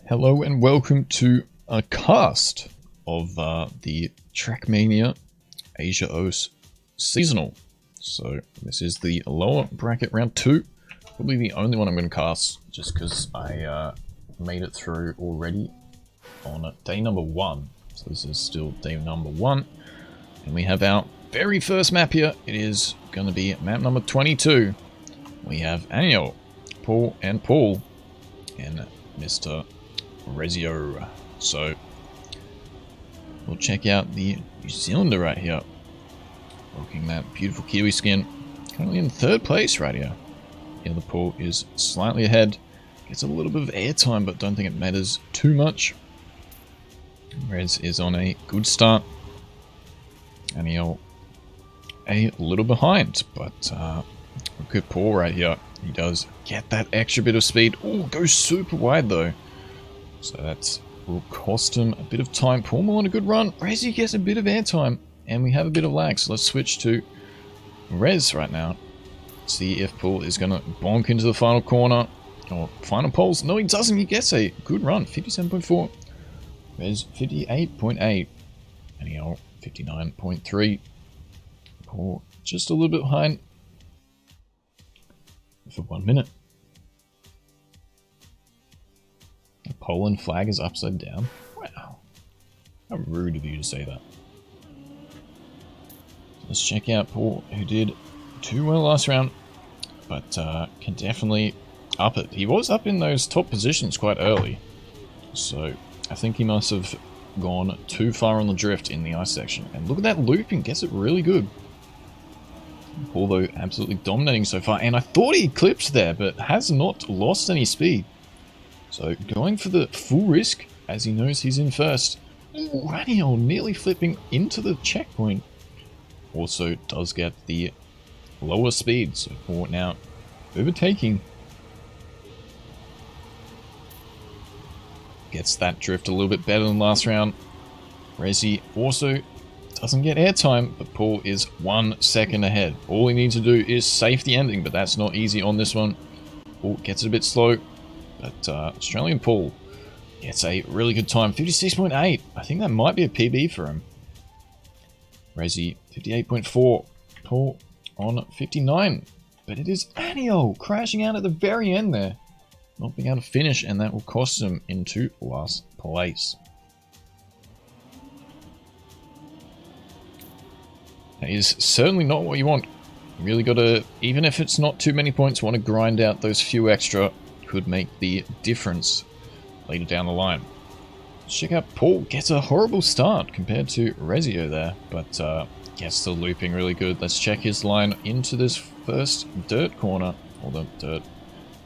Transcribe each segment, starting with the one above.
Hello and welcome to a cast of the Trackmania Asia OS Seasonal. So this is the lower bracket round 2. Probably the only one I'm going to cast just because I made it through already on day number 1. So this is still day number 1. And we have our very first map here. It is going to be map number 22. We have Anio, Paul, and Mr. Rezio. So we'll check out the New Zealander right here, rocking that beautiful Kiwi skin, currently in 3rd place right here. The other Paul is slightly ahead, gets a little bit of airtime, but don't think it matters too much. Rez is on a good start, and he'll a little behind, but look at Paul right here. He does get that extra bit of speed. Oh, goes super wide though. So that will cost him a bit of time. Paul on a good run. Rezi gets a bit of airtime, and we have a bit of lag. So let's switch to Rez right now. See if Paul is going to bonk into the final corner or final poles. No, he doesn't. He gets a good run. 57.4. Rez 58.8. And he 59.3. Paul just a little bit behind for 1 minute. The Poland flag is upside down. Wow. How rude of you to say that. Let's check out Paul, who did too well last round, but can definitely up it. He was up in those top positions quite early, so I think he must have gone too far on the drift in the ice section. And look at that looping, gets it really good. Paul, though, absolutely dominating so far, and I thought he clipped there, but has not lost any speed. So going for the full risk, as he knows he's in first. Ooh, Raniel nearly flipping into the checkpoint. Also does get the lower speed, so Paul now overtaking. Gets that drift a little bit better than last round. Rezi also doesn't get airtime, but Paul is 1 second ahead. All he needs to do is safe the ending, but that's not easy on this one. Paul gets it a bit slow, but Australian Paul gets a really good time. 56.8. I think that might be a PB for him. Rezi 58.4. Paul on 59. But it is Anio crashing out at the very end there. Not being able to finish, and that will cost him into last place. That is certainly not what you want. You really got to, even if it's not too many points, want to grind out those few extra. Could make the difference later down the line. Let's check out Paul. Gets a horrible start compared to Rezio there, but gets the looping really good. Let's check his line into this first dirt corner, or the dirt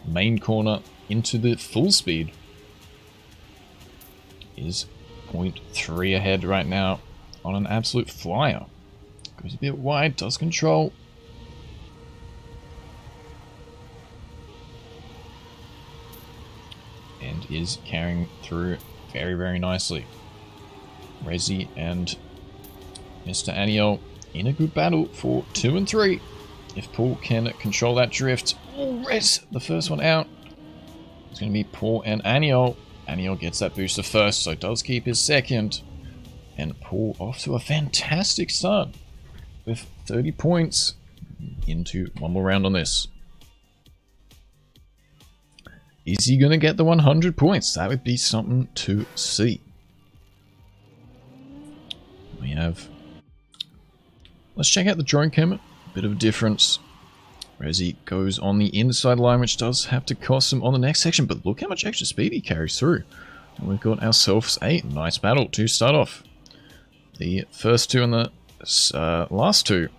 main corner into the full speed. Is 0.3 ahead right now on an absolute flyer. Goes a bit wide, does control. And is carrying through very, very nicely. Rezi and Mr. Anio in a good battle for 2 and 3. If Paul can control that drift. Oh, Rez, the first one out. It's going to be Paul and Anio. Anio gets that booster first, so does keep his second. And Paul off to a fantastic start with 30 points into one more round on this. Is he going to get the 100 points? That would be something to see. We have... Let's check out the drone camera. Bit of a difference. Rezi goes on the inside line, which does have to cost him on the next section. But look how much extra speed he carries through. And we've got ourselves a nice battle to start off. The first two and the last two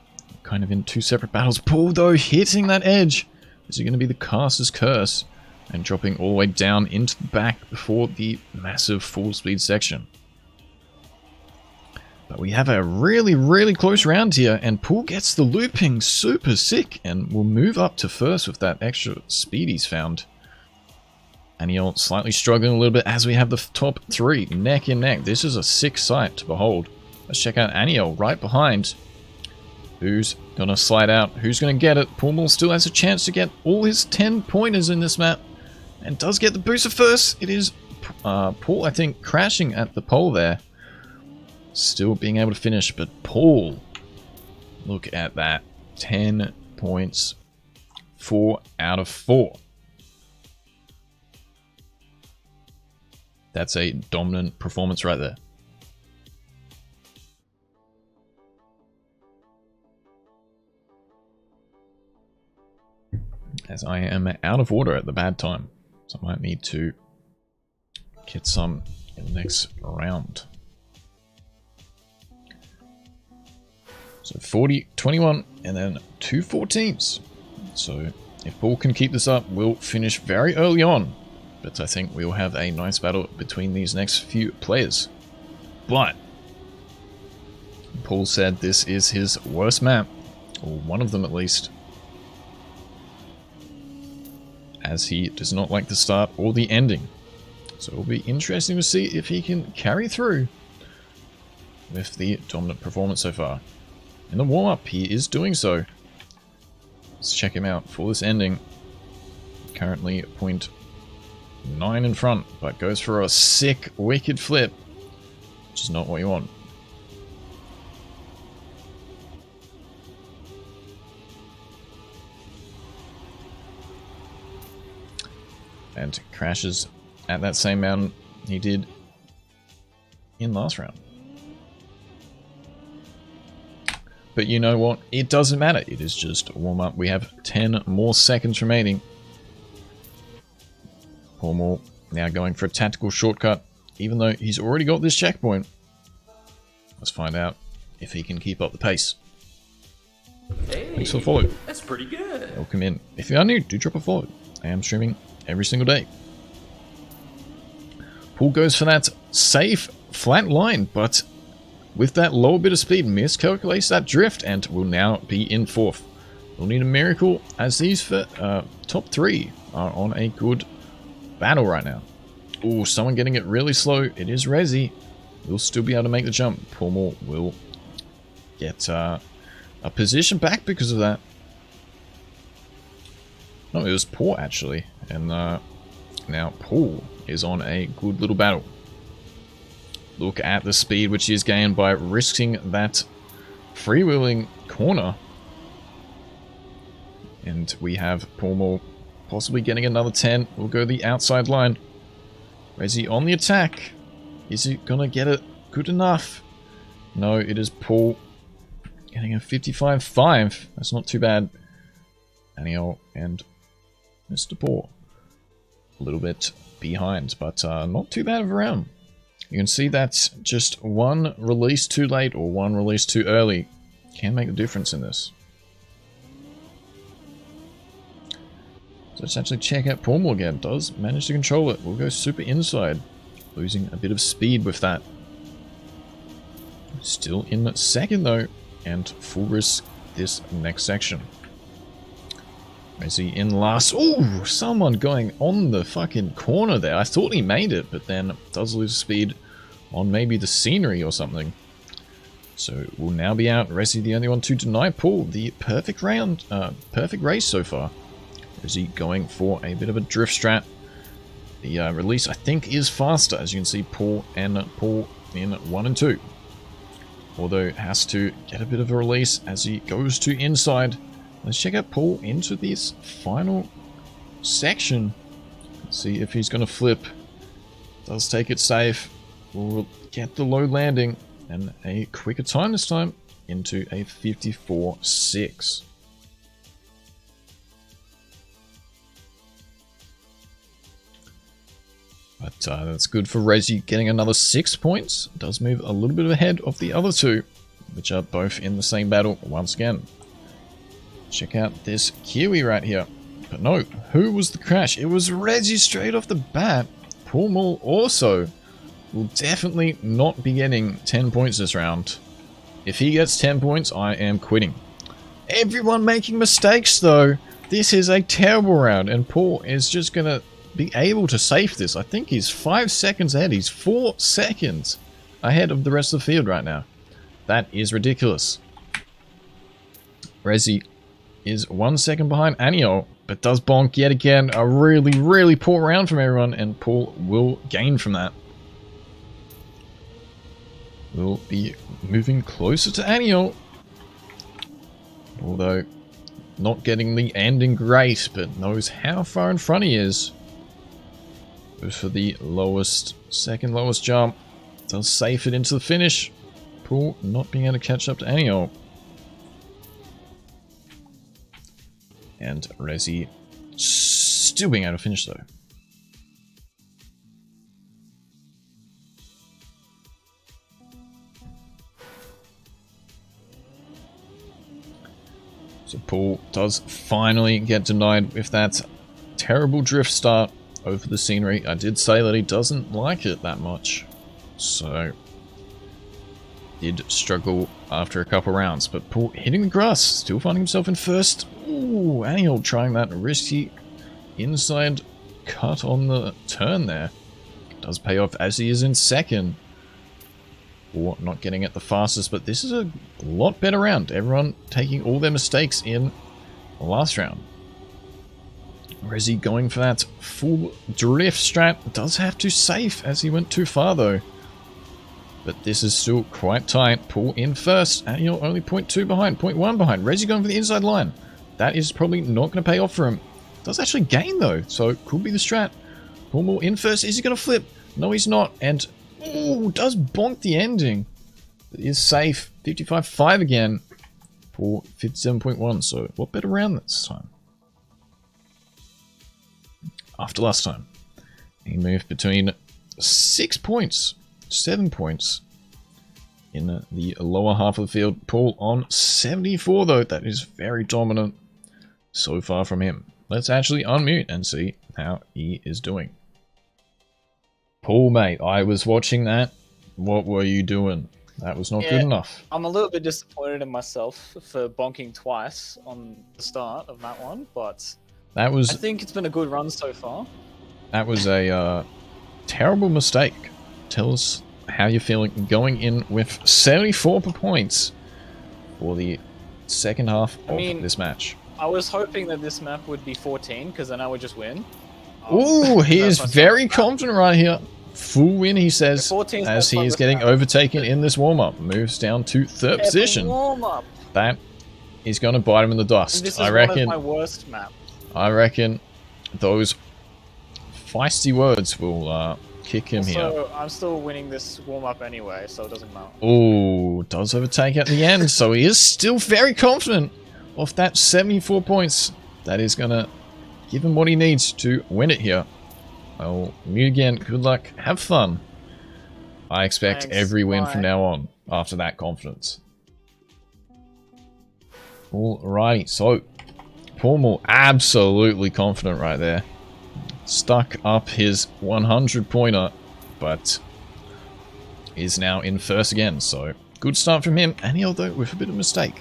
kind of in 2 separate battles. Paul, though, hitting that edge. Is it going to be the caster's curse? And dropping all the way down into the back before the massive full speed section. But we have a really, really close round here, and Paul gets the looping super sick and will move up to first with that extra speed he's found. Aniel slightly struggling a little bit as we have the top 3 neck and neck. This is a sick sight to behold. Let's check out Aniel right behind. Who's gonna slide out? Who's gonna get it? Paul still has a chance to get all his 10 pointers in this map. And does get the booster first. It is Paul, I think, crashing at the pole there. Still being able to finish, but Paul, look at that. 10 points. 4 out of 4. That's a dominant performance right there. As I am out of order at the bad time. So I might need to get some in the next round. So 40, 21, and then 2 14s. So if Paul can keep this up, we'll finish very early on. But I think we'll have a nice battle between these next few players. But Paul said this is his worst map, or one of them at least, as he does not like the start or the ending. So it'll be interesting to see if he can carry through with the dominant performance so far. In the warm-up, he is doing so. Let's check him out for this ending. Currently 0.9 in front, but goes for a sick, wicked flip, which is not what you want. And crashes at that same mountain he did in last round. But you know what? It doesn't matter. It is just a warm-up. We have 10 more seconds remaining. Paul now going for a tactical shortcut, even though he's already got this checkpoint. Let's find out if he can keep up the pace. Hey, thanks for the follow. That's pretty good. Welcome in. If you are new, do drop a follow. I am streaming every single day. Paul goes for that safe flat line, but with that lower bit of speed, miscalculates that drift and will now be in 4th. We'll need a miracle as these top 3 are on a good battle right now. Oh, someone getting it really slow. It is Resi. We'll still be able to make the jump. Paul will get a position back because of that. No, it was Paul actually. And now Paul is on a good little battle. Look at the speed which he has gained by risking that freewheeling corner. And we have Paul possibly getting another 10. We'll go the outside line. Resi on the attack. Is he gonna get it good enough? No, it is Paul getting a 55.5. That's not too bad. Daniel and Mr. Paul a little bit behind, but not too bad of a round. You can see that's just one release too late or one release too early can make a difference in this. So let's actually check out Paul again. Does manage to control it. We'll go super inside, losing a bit of speed with that. Still in 2nd though, and full risk this next section. Is he in last? Oh, someone going on the fucking corner there. I thought he made it, but then does lose speed on maybe the scenery or something. So we'll now be out. Resi the only one to deny Paul the perfect round, perfect race so far. Resi going for a bit of a drift strat. The release I think is faster, as you can see. Paul in 1 and 2. Although has to get a bit of a release as he goes to inside. Let's check out Paul into this final section. Let's see if he's going to flip. Does take it safe. We'll get the low landing and a quicker time this time into a 54.6. But that's good for Resi getting another 6 points. Does move a little bit ahead of the other 2, which are both in the same battle once again. Check out this Kiwi right here. But no, who was the crash? It was Resi straight off the bat. Paul also will definitely not be getting 10 points this round. If he gets 10 points, I am quitting. Everyone making mistakes though. This is a terrible round and Paul is just going to be able to save this. I think he's 5 seconds ahead. He's 4 seconds ahead of the rest of the field right now. That is ridiculous. Resi is 1 second behind Aniol. but does bonk yet again. A really, really poor round from everyone, and Paul will gain from that. Will be moving closer to Aniel. Although, not getting the ending great, but knows how far in front he is. Goes for the lowest, second lowest jump. Does safe it into the finish. Paul not being able to catch up to Aniel. And Rezi still being able to finish though. So Paul does finally get denied with that terrible drift start over the scenery. I did say that he doesn't like it that much. So did struggle after a couple rounds. But Paul hitting the grass, still finding himself in first. Ooh, Aniel trying that risky inside cut on the turn there. Does pay off as he is in second. Or not getting it the fastest, but this is a lot better round. Everyone taking all their mistakes in the last round. Rezi going for that full drift strat. Does have to safe as he went too far though. But this is still quite tight. Paul in first. Aniel only 0.2 behind, 0.1 behind. Rezi going for the inside line. That is probably not going to pay off for him. Does actually gain though, so could be the strat. Paul in first. Is he going to flip? No, he's not. And ooh, does bonk the ending. It is safe. 55.5 again. For 57.1. So what better round this time? After last time. He moved between 6 points. 7 points. In the lower half of the field. Paul on 74 though. That is very dominant. So far from him. Let's actually unmute and see how he is doing. Paul, mate, I was watching that. What were you doing? That was not good enough. I'm a little bit disappointed in myself for bonking twice on the start of that one, but that was, I think it's been a good run so far. That was a terrible mistake. Tell us how you're feeling going in with 74 points for the second half of this match. I was hoping that this map would be 14, because then I would just win. Ooh, he is very confident right here. Full win, he says, as he is getting overtaken in this warm-up. Moves down to third position. Warm-up. That is going to bite him in the dust. This is one of my worst maps. I reckon those feisty words will kick him here. So I'm still winning this warm-up anyway, so it doesn't matter. Ooh, does overtake at the end, so he is still very confident of that 74 points. That is going to give him what he needs to win it here. I'll mute again. Good luck. Have fun. I expect every win from now on after that confidence. Alrighty, so Paul absolutely confident right there. Stuck up his 100 pointer, but is now in first again. So good start from him. And he'll though with a bit of mistake.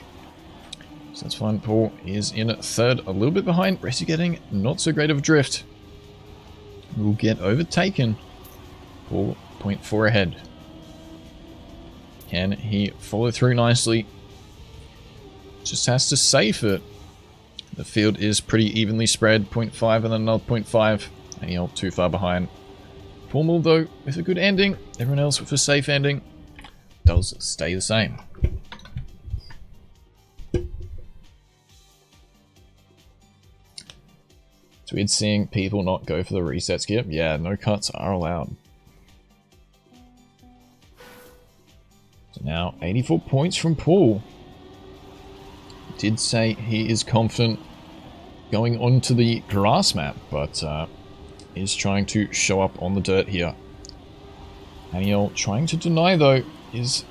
So that's fine. Paul is in third, a little bit behind. Resi getting not so great of a drift. Will get overtaken. 4.4 ahead. Can he follow through nicely? Just has to safe it. The field is pretty evenly spread. 0.5 and then another 0.5. And he'll too far behind. Paul though with a good ending. Everyone else with a safe ending. Does stay the same. It's weird seeing people not go for the reset skip. Yeah, no cuts are allowed. So now 84 points from Paul. Did say he is confident going onto the grass map, but is trying to show up on the dirt here. Aniel trying to deny though is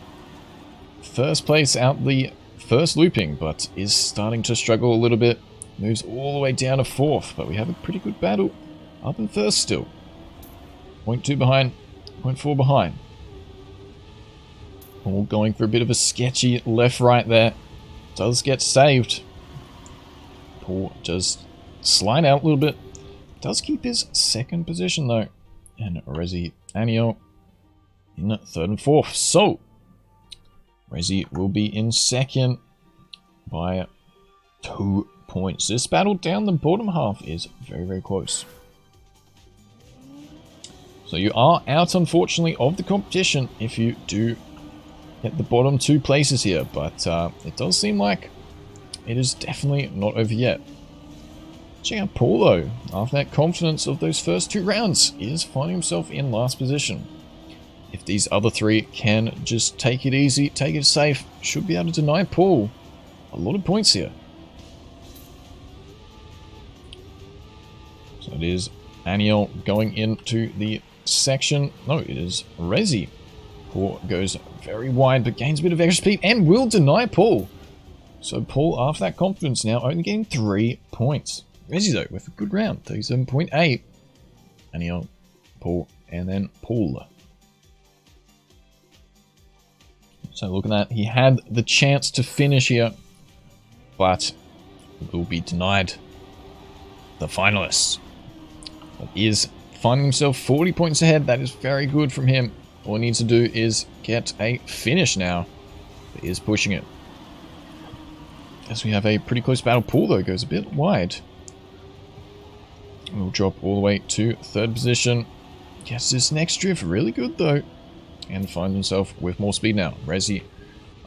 first place out the first looping, but is starting to struggle a little bit. Moves all the way down to fourth, but we have a pretty good battle up in first still. 0.2 behind, 0.4 behind. All going for a bit of a sketchy left-right there. Does get saved. Paul just slide out a little bit. Does keep his second position though. And Rezi Aniel in third and fourth. So, Rezi will be in second by 2 points. This battle down the bottom half is very, very close. So you are out, unfortunately, of the competition if you do get the bottom 2 places here. But it does seem like it is definitely not over yet. Check out Paul, though. After that confidence of those first 2 rounds, is finding himself in last position. If these other 3 can just take it easy, take it safe, should be able to deny Paul a lot of points here. So it is Aniel going into the section. No, it is Rezi. Paul goes very wide, but gains a bit of extra speed and will deny Paul. So Paul, after that confidence now, only getting 3 points. Rezi, though, with a good round, 37.8. Aniel, Paul, and then Paul. So look at that. He had the chance to finish here, but will be denied. The finalists. He is finding himself 40 points ahead. That is very good from him. All he needs to do is get a finish now. He is pushing it. As we have a pretty close battle. Paul, though, goes a bit wide. We'll drop all the way to 3rd position. Gets this next drift really good, though. And finds himself with more speed now. Rezi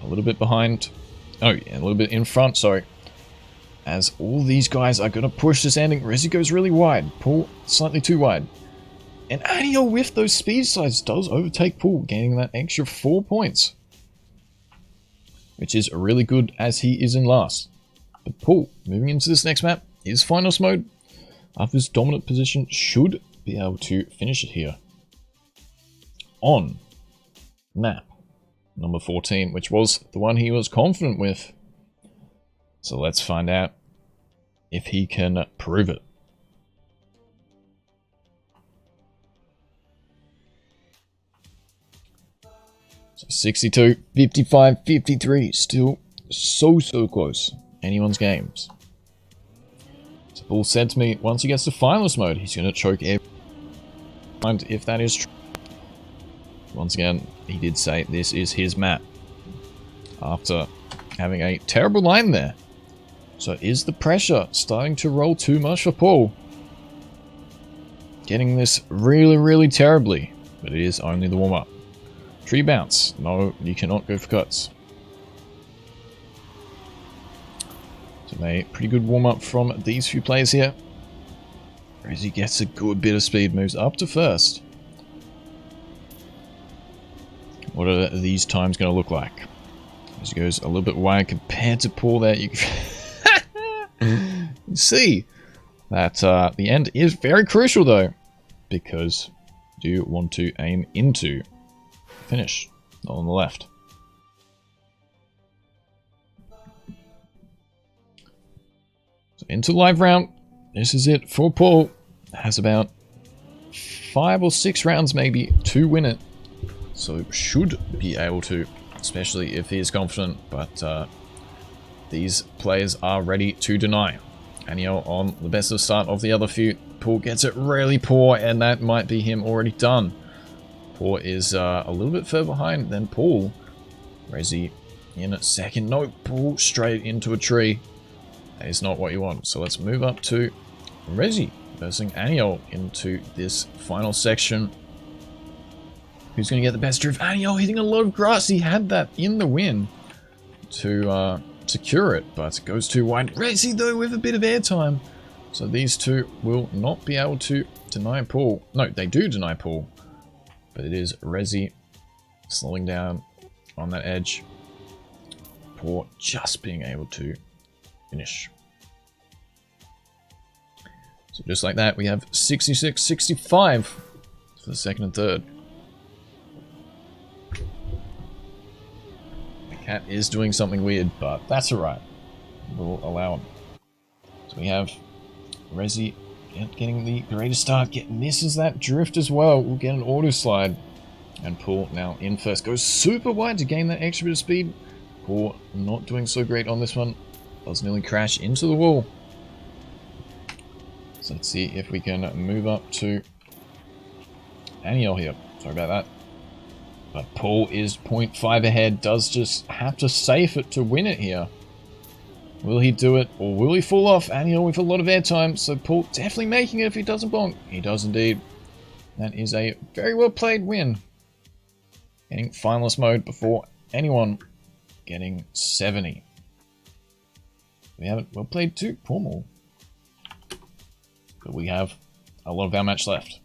a little bit behind. Oh, yeah, a little bit in front, sorry. As all these guys are going to push this ending. Rezi goes really wide. Paul slightly too wide. And Aniel with those speed slides does overtake Paul, gaining that extra 4 points. Which is really good as he is in last. But Paul, moving into this next map, is finals mode. After his dominant position, should be able to finish it here. On map number 14, which was the one he was confident with. So let's find out if he can prove it. So 62, 55, 53, still so close. Anyone's games. So Paul said to me, once he gets to finalist mode, he's going to choke everyone. And if that is true, once again, he did say this is his map. After having a terrible line there. So is the pressure starting to roll too much for Paul? Getting this really terribly. But it is only the warm-up. Tree bounce. No, you cannot go for cuts. So a pretty good warm-up from these few players here. As he gets a good bit of speed, moves up to 1st. What are these times going to look like? As he goes a little bit wide compared to Paul there, you can see that the end is very crucial though, because you want to aim into finish, not on the left. So into live round, this is it for Paul. Has about 5 or 6 rounds maybe to win it. So should be able to, especially if he is confident, but these players are ready to deny. Aniel on the best of start of the other few. Paul gets it really poor, and that might be him already done. Paul is a little bit further behind than Paul. Rezi in a second. No, Paul straight into a tree. That is not what you want. So let's move up to Rezi versus Aniel into this final section. Who's going to get the best drift? Aniel hitting a lot of grass. He had that in the win to secure it, but it goes too wide. Rezi, though, with a bit of airtime. So these two will not be able to deny Paul. No, they do deny Paul. But it is Rezi slowing down on that edge. Paul just being able to finish. So just like that, we have 66-65 for the second and third. The cat is doing something weird, but that's alright. We'll allow him. So we have Rezi getting the greatest start, misses that drift as well. We'll get an auto slide. And Paul now in first. Goes super wide to gain that extra bit of speed. Paul not doing so great on this one. Does nearly crash into the wall. So let's see if we can move up to Aniel here. Sorry about that. But Paul is 0.5 ahead. Does just have to safe it to win it here. Will he do it, or will he fall off? Aniel with a lot of airtime, so Paul definitely making it if he doesn't bonk. He does indeed. That is a very well played win. Getting finalist mode before anyone getting 70. We haven't well played too, poor Maul. But we have a lot of our match left.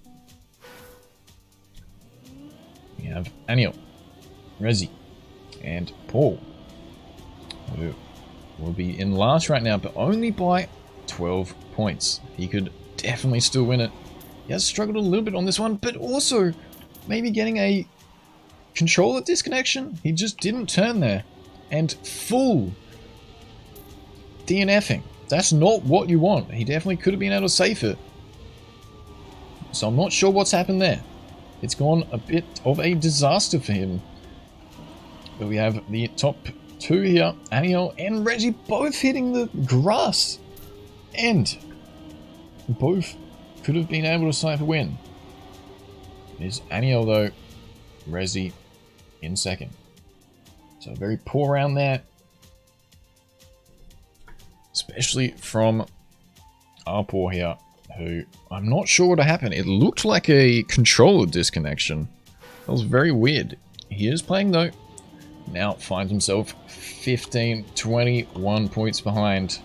We have Aniel, Rezi, and Paul, who will be in last right now, but only by 12 points. He could definitely still win it. He has struggled a little bit on this one, but also maybe getting a controller disconnection. He just didn't turn there. And full DNFing. That's not what you want. He definitely could have been able to save it. So I'm not sure what's happened there. It's gone a bit of a disaster for him. But we have the top two here. Aniel and Reggie both hitting the grass. And both could have been able to snipe a win. There's Aniel though. Rezi in second. So very poor round there. Especially from Arpaw here, who I'm not sure what happened. It looked like a controller disconnection. That was very weird. He is playing though. Now finds himself 15, 21 points behind.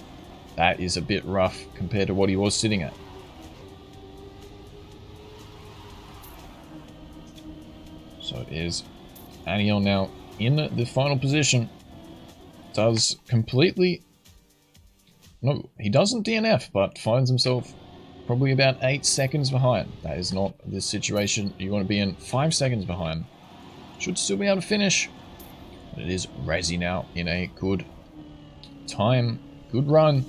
That is a bit rough compared to what he was sitting at. So it is Aniel now in the final position. Does completely... No, he doesn't DNF, but finds himself probably about 8 seconds behind. That is not the situation you want to be in. 5 seconds behind. Should still be able to finish. But it is Rezi now in a good time. Good run.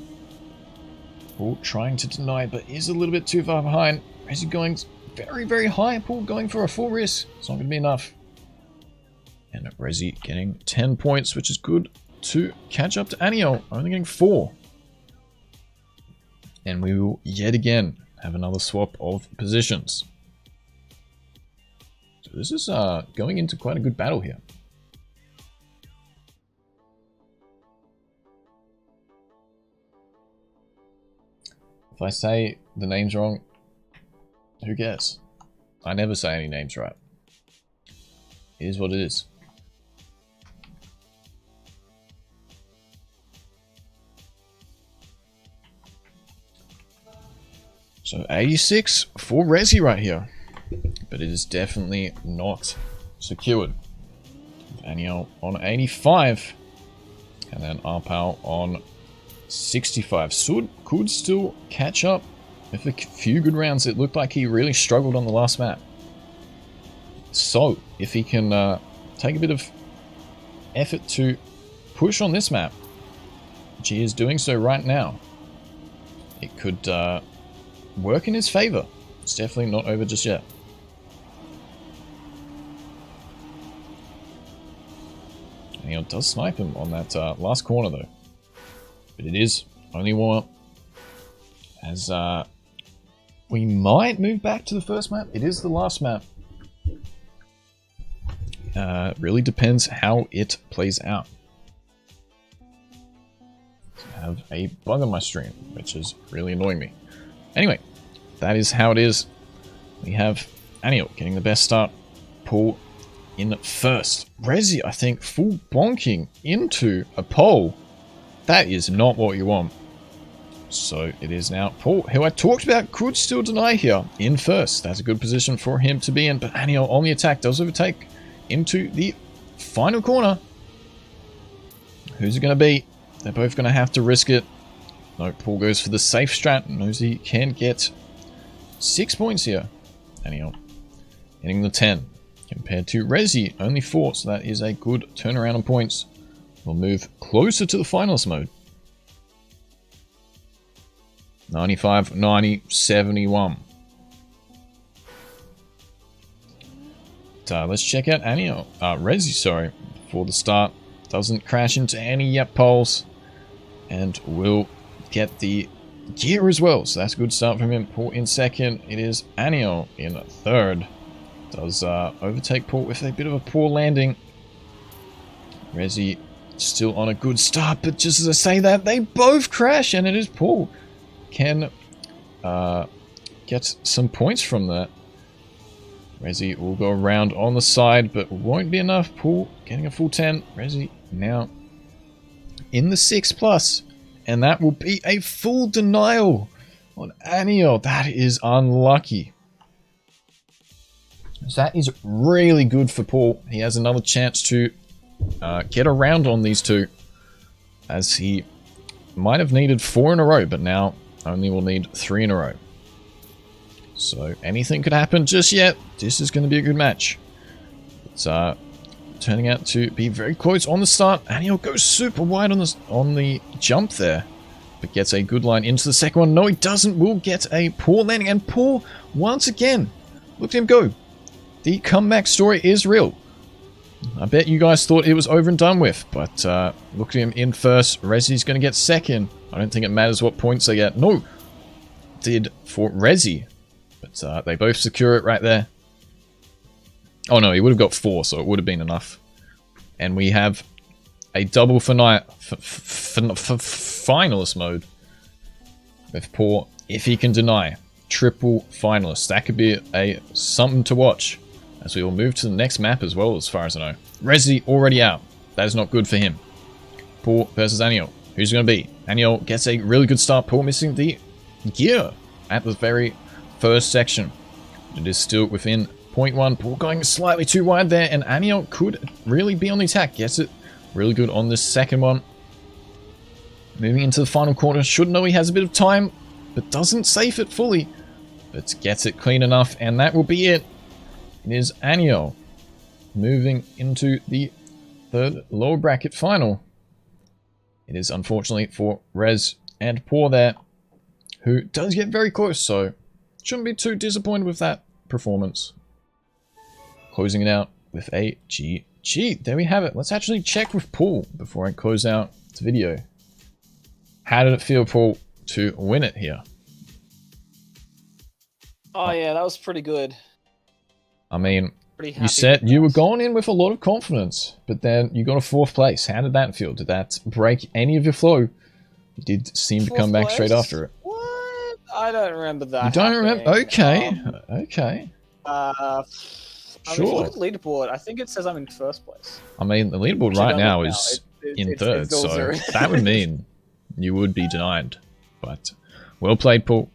Paul trying to deny, but is a little bit too far behind. Rezi going very, very high. Paul going for a full risk. It's not going to be enough. And Rezi getting 10 points, which is good to catch up to Aniel. Only getting 4. And we will yet again have another swap of positions. So this is going into quite a good battle here. If I say the names wrong, who cares? I never say any names right. It is what it is. So 86 for Rezi right here. But it is definitely not secured. Aniel on 85. And then Arpal on 65. Sud could still catch up with a few good rounds. It looked like he really struggled on the last map. So, if he can take a bit of effort to push on this map, which he is doing so right now, it could work in his favor. It's definitely not over just yet. And he does snipe him on that last corner though. But it is only one. As we might move back to the first map. It is the last map. Really depends how it plays out. I have a bug on my stream, which is really annoying me. Anyway, that is how it is. We have Aniel getting the best start. Paul in first. Rezi, I think, full bonking into a pole. That is not what you want. So it is now Paul, who I talked about, could still deny here in first. That's a good position for him to be in. But Aniel on the attack does overtake into the final corner. Who's it going to be? They're both going to have to risk it. No, Paul goes for the safe strat. Knows he can get 6 points here. Aniel hitting the 10. Compared to Rezi, only 4. So that is a good turnaround on points. We'll move closer to the finalist mode. 95, 90, 71. Let's check out Aniel. Rezi, sorry, for the start. Doesn't crash into any yet poles. And will get the gear as well. So that's a good start from him. Paul in second. It is Aniel in third. Does overtake Paul with a bit of a poor landing. Rezi still on a good start, but just as I say that, they both crash, and it is Paul can get some points from that. Resi will go around on the side, but won't be enough. Paul getting a full 10. Resi now in the 6+, and that will be a full denial on Anio. That is unlucky. So that is really good for Paul. He has another chance to get around on these two, as he might have needed 4 in a row, but now only will need 3 in a row. So anything could happen just yet. This is going to be a good match. It's turning out to be very close on the start. And he'll go super wide on the jump there, but gets a good line into the second one. No, he doesn't. Will get a poor landing, and Paul once again. Look at him go. The comeback story is real. I bet you guys thought it was over and done with, but look at him in first. Resi's going to get second. I don't think it matters what points they get. No, did for Resi, but they both secure it right there. Oh no, he would have got 4, so it would have been enough. And we have a double finalist mode with Paul if he can deny. Triple finalist. That could be something to watch, as we will move to the next map as well, as far as I know. Resi already out. That is not good for him. Paul versus Aniel. Who's it going to be? Aniel gets a really good start. Paul missing the gear at the very first section. It is still within 0.1. Paul going slightly too wide there, and Aniel could really be on the attack. Gets it really good on this second one. Moving into the final quarter. Should know he has a bit of time, but doesn't safe it fully. But gets it clean enough, and that will be it. It is Aniel moving into the third lower bracket final. It is unfortunately for Rez and Paul there, who does get very close, so shouldn't be too disappointed with that performance. Closing it out with a GG. There we have it. Let's actually check with Paul before I close out the video. How did it feel, Paul, to win it here? Oh yeah, that was pretty good. I mean, you said you were going in with a lot of confidence, but then you got a 4th place. How did that feel? Did that break any of your flow? You did seem to come back straight after it. What? I don't remember that. You don't remember? Okay. Okay. I mean, if you look at the leaderboard, I think it says I'm in 1st place. I mean, the leaderboard right now is in 3rd, so that would mean you would be denied. But well played, Paul.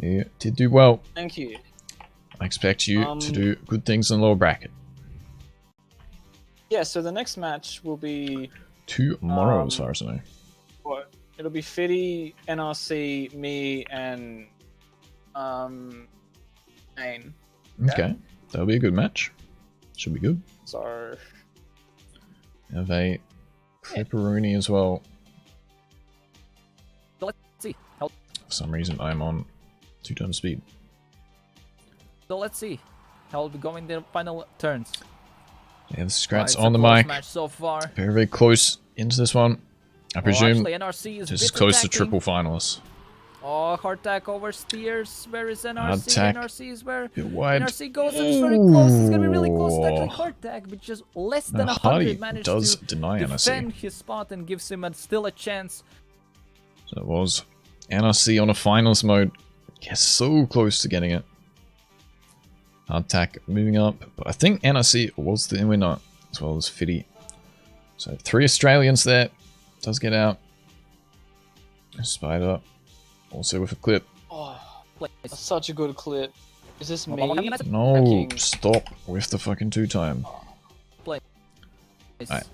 You did do well. Thank you. I expect you to do good things in the lower bracket. Yeah, so the next match will be tomorrow, as far as I know. What? It'll be Fiddy, NRC, me, and Ain. Okay, that'll be a good match. Should be good. So have a pepperoni as well. Let's see. For some reason, I'm on 2 times speed. So let's see how will we go in the final turns. Yeah, the scratch Right, on the mic. Match so far. Very, very close into this one. I presume actually, NRC is this is close to triple finalists. Oh, hard tack over steers. Where is NRC? Hard tack. NRC is where Wide. NRC goes. It's very close. It's gonna be really close. Actually, hard tack, but just less than 100 managed does to deny defend NRC. his spot and gives him still a chance. So it was NRC on a finals mode. Yes, so close to getting it. Hard tack moving up, but I think NRC was the winner as well as Fiddy. So 3 Australians there. Does get out. Spider also with a clip. oh, that's such a good clip. Is this me? No, stop with the fucking 2-time. Nice.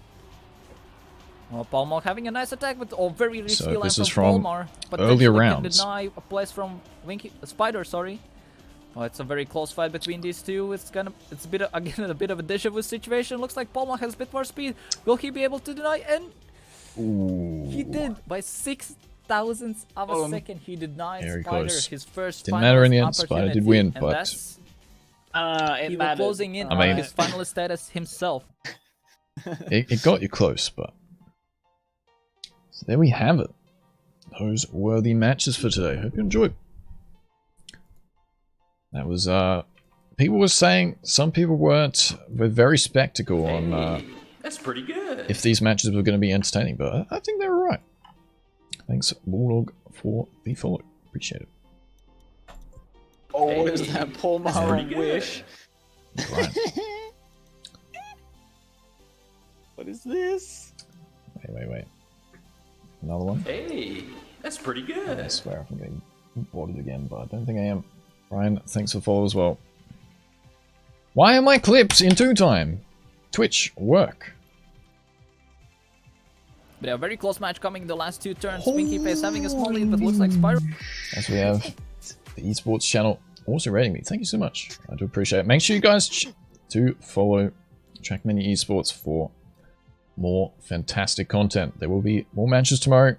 Well, Palmar having a nice attack with very risky So line this is from from Palmar, but earlier eventually rounds. can deny a place from Spider. Sorry. Oh, it's a very close fight between these two. It's a bit again a bit of a deja vu situation. Looks like Palmar has a bit more speed. Will he be able to deny? And he did by 6 thousandths of a second. He denied Very Spider close. his first. Didn't matter in the end. finalist Spider did opportunity, win, and but that's, It he was mattered. closing in I mean- on his finalist status himself. it got you close, but so there we have it. Those were the matches for today. Hope you enjoyed. That was people were saying some people were very spectacle on That's pretty good. if these matches were going to be entertaining, but I think they're alright. Thanks, Warlog, for the follow. Appreciate it. Oh, Hey, is that Paul that's Maher pretty good. wish? Right. What is this? Wait. Another one? Hey, that's pretty I good. swear I'm getting boarded again, but I don't think I am. Ryan, thanks for the follow as well. Why are my clips in 2 time? Twitch, work. But a very close match coming in the last 2 turns. Pinky Face having a small lead, but looks like Spyro. As we have the esports channel also rating me. Thank you so much. I do appreciate it. Make sure you guys do follow Trackmania Esports for more fantastic content. There will be more matches tomorrow,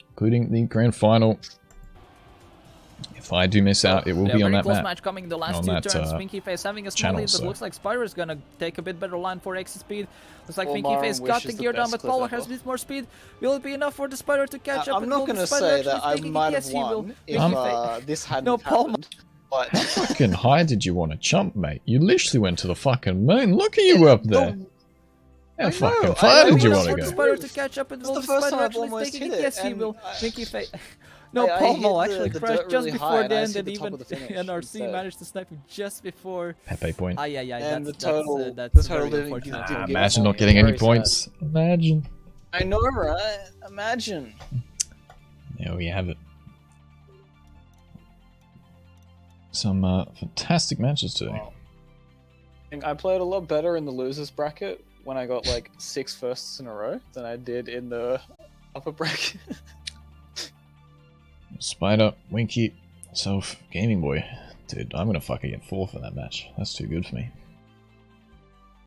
including the grand final. If I do miss out, it will be on that close map. match coming in the last On 2 that, turns. Pinky Face having a small channel, lead, but so. looks like Spyro is gonna take a bit better line for exit speed. Looks like Well, Pinky Marin Face Wish got the is the gear down, best but clip Paulo ever. has a bit more speed. Will it be enough for the Spyro to catch up? I'm and not will the going to Spyro say actually that I take it? might Yes, have he will. won if Pinky Face- this hadn't No, Paul- happened. But How fucking high did you want to jump, mate? You literally went to the fucking moon. Look at you up there. How I fucking know, far I did you know, want to For the go? Spyro to catch up, and That's will the the first Spyro time I've actually almost take hit it? it, Yes, he and will. I- Pinky Face. No, I Paul hit Mall the actually dirt crashed just really high, before and the I end, see and the top even of the finish NRC instead. managed to snipe him just before. Pepe point. Ay, And that's the total very didn't unfortunate. give Ah, us imagine money. not getting any Very sad. points. Imagine. I know, right? Imagine. There we have it. Some fantastic matches today. Wow. I think I played a lot better in the losers bracket when I got like 6 firsts in a row than I did in the upper bracket. Spider, Winky, Self, Gaming Boy. Dude, I'm gonna fucking get 4 for that match. That's too good for me.